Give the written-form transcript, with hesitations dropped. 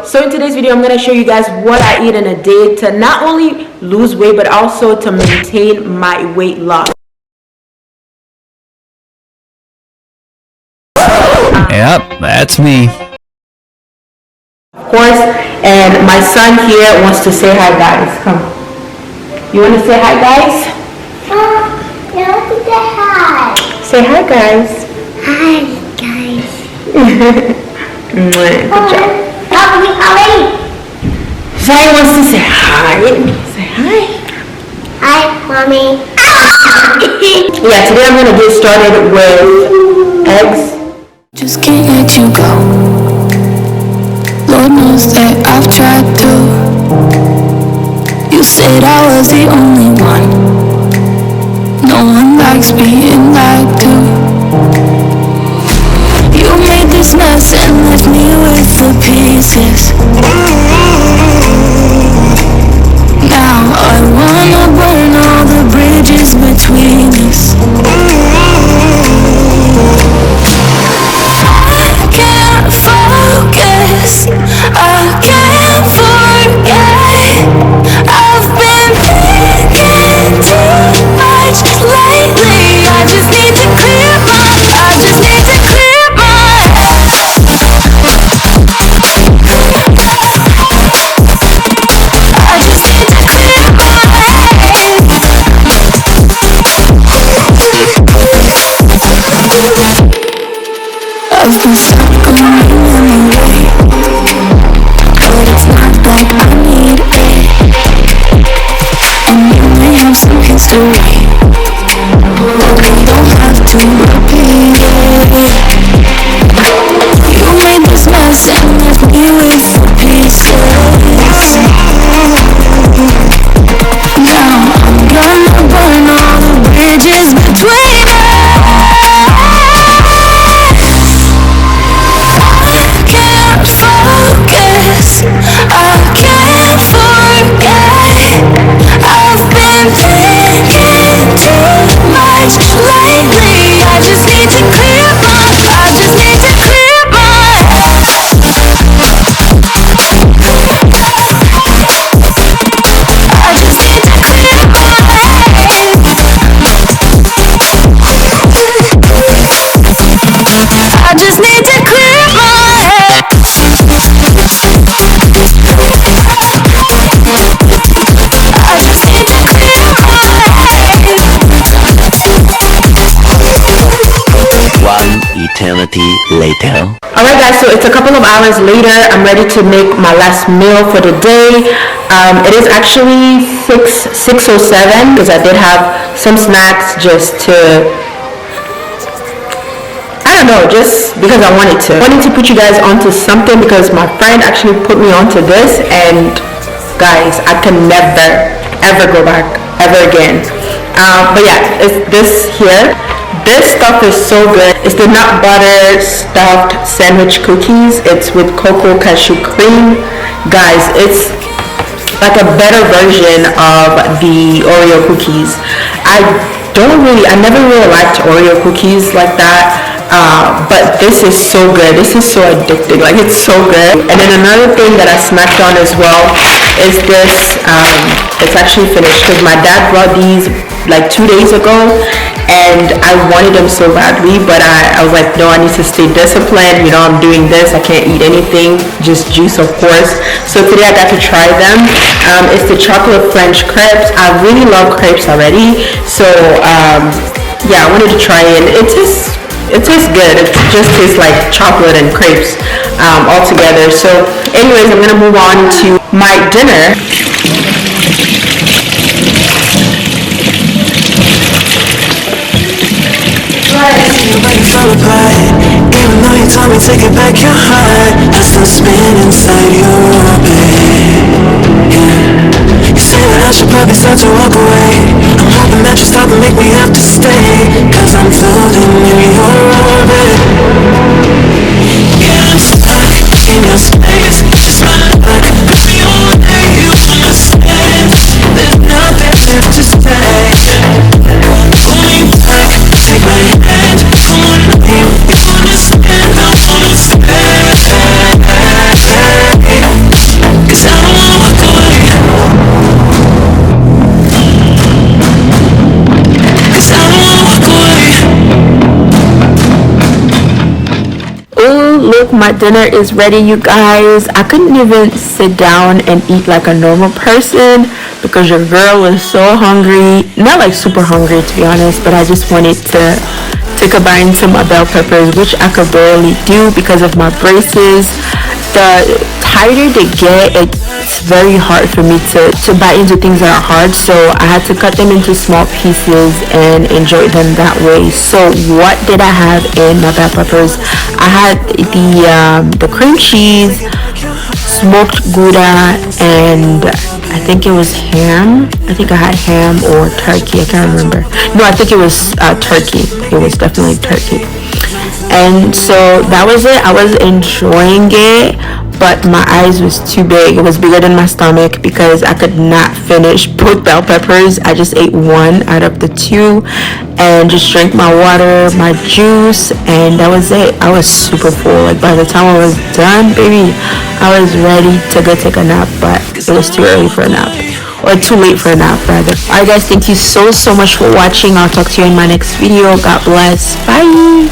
So in today's video, I'm going to show you guys what I eat in a day to not only lose weight, but also to maintain my weight loss. Yep, that's me. Of course, and my son here wants to say hi, guys. Come. You want to say hi, guys? Yeah, let's say hi. Say hi, guys. Hi, guys. Good job. Already. Zai wants to say hi. Say hi. Hi, Mommy. Yeah, today I'm going to get started with eggs. Just can't let you go. Lord knows that I've tried to. You said I was the only one. No one likes being lied to. You made this mess and left me with the pieces. Now I wanna burn all the bridges between us. I can't focus, I can't forget. I've been thinking too much lately. I just need to clear my, I just need to clear my head. I just need to clear my head. I've been stuck on your memory, but it's not like I need it. And you may have some history, but we don't have to repeat it. You made this mess and left me with the pieces. Now I'm gonna burn all the bridges between us. Focus, I can't forget. I've been thinking too much lately. I just need to clear my, I just need to clear my head. I just need to clear my head. I just need to clear my head. One eternity later. Alright guys, so it's a couple of hours later. I'm ready to make my last meal for the day. It is actually 6:07 because I did have some snacks just to, I don't know, just because I wanted to. I wanted to put you guys onto something because my friend actually put me onto this, and guys, I can never ever go back ever again. But yeah, it's this here. This stuff is so good. It's the nut butter stuffed sandwich cookies. It's with cocoa cashew cream. Guys, it's like a better version of the Oreo cookies. I never really liked Oreo cookies like that. But this is so good. This is so addicting. Like, it's so good. And then another thing that I snacked on as well is this. It's actually finished because my dad brought these like 2 days ago, and I wanted them so badly, but I was like, no, I need to stay disciplined. You know, I'm doing this. I can't eat anything, just juice, of course. So today I got to try them. It's the chocolate French crepes. I really love crepes already. So yeah, I wanted to try it. It tastes good. It just tastes like chocolate and crepes all together. So anyways, I'm gonna move on to my dinner. Even though you told me to get back your heart, I still spin inside your orbit. Yeah. You say that I should probably start to walk away. I'm hoping that you stop and make me have to stay, cause I'm floating in your orbit. Yeah, I'm stuck in your space. Just my luck, push me on where you wanna stay. There's nothing left to say. Pull me back, take my hand. Come on, babe, you wanna stand, I wanna stay. my dinner is ready, you guys. I couldn't even sit down and eat like a normal person because your girl was so hungry. Not like super hungry, to be honest, but I just wanted to take a bite into my bell peppers, which I could barely do because of my braces. The tighter they get, it's very hard for me to bite into things that are hard, so I had to cut them into small pieces and enjoy them that way. So what did I have in my bell peppers? I had the cream cheese, smoked Gouda, and I think it was ham. I think I had ham or turkey. I can't remember. No, I think it was turkey. It was definitely turkey. And so that was it. I was enjoying it, but my eyes was too big. It was bigger than my stomach because I could not finish both bell peppers. I just ate one out of the two and just drank my water, my juice, and that was it. I was super full. Like by the time I was done, baby, I was ready to go take a nap, but it was too early for a nap. Or too late for a nap, rather. Alright guys, thank you so much for watching. I'll talk to you in my next video. God bless. Bye.